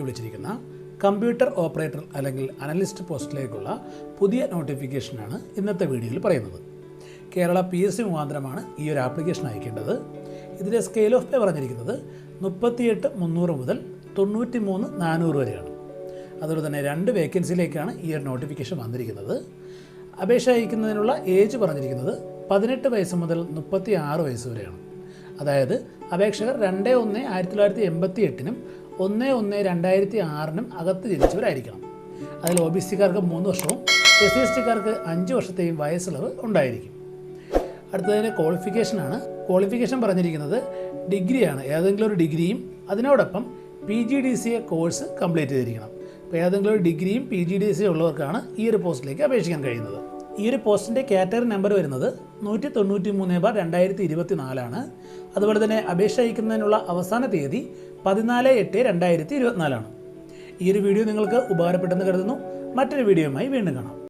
വിളിച്ചിരിക്കുന്ന computer operator അല്ലെങ്കിൽ analyst പോസ്റ്റിലേക്കുള്ള പുതിയ നോട്ടിഫിക്കേഷനാണ് ഇന്നത്തെ വീഡിയോയിൽ പറയുന്നത്. കേരള PSC മുഖാന്തരമാണ് ഈ ഒരു ആപ്ലിക്കേഷൻ അയക്കേണ്ടത്. ഇതിൻ്റെ സ്കെയിൽ ഓഫ് പേ പറഞ്ഞിരിക്കുന്നത് 38,300 മുതൽ 93,400 വരെയാണ്. അതുപോലെ തന്നെ 2 വേക്കൻസിയിലേക്കാണ് ഈ ഒരു നോട്ടിഫിക്കേഷൻ വന്നിരിക്കുന്നത്. അപേക്ഷ അയക്കുന്നതിനുള്ള ഏജ് പറഞ്ഞിരിക്കുന്നത് 18 വയസ്സ് മുതൽ 36 വയസ്സ് വരെയാണ്. അതായത് അപേക്ഷകർ 2/1/1988 1/1/2006 അകത്ത് ജനിച്ചവരായിരിക്കണം. അതിൽ OBC-കാർക്ക് 3 വർഷവും SC/ST-കാർക്ക് 5 വർഷത്തെയും വയസ്സിളവ് ഉണ്ടായിരിക്കും. അടുത്തതിൻ്റെ ക്വാളിഫിക്കേഷനാണ്. ക്വാളിഫിക്കേഷൻ പറഞ്ഞിരിക്കുന്നത് ഡിഗ്രിയാണ്. ഏതെങ്കിലും ഒരു ഡിഗ്രിയും അതിനോടൊപ്പം PGDCA കോഴ്സ് കംപ്ലീറ്റ് ചെയ്തിരിക്കണം. അപ്പോൾ ഏതെങ്കിലും ഒരു ഡിഗ്രിയും PGDCA ഉള്ളവർക്കാണ് ഈ ഒരു പോസ്റ്റിലേക്ക് അപേക്ഷിക്കാൻ കഴിയുന്നത്. ഈ ഒരു പോസ്റ്റിൻ്റെ കാറ്റഗറി നമ്പർ വരുന്നത് 193/2024 ആണ്. അതുപോലെ തന്നെ അപേക്ഷ അയക്കുന്നതിനുള്ള അവസാന തീയതി 14/8/2024 ആണ്. ഈ ഒരു വീഡിയോ നിങ്ങൾക്ക് ഉപകാരപ്പെട്ടെന്ന് കരുതുന്നു. മറ്റൊരു വീഡിയോയുമായി വീണ്ടും കാണാം.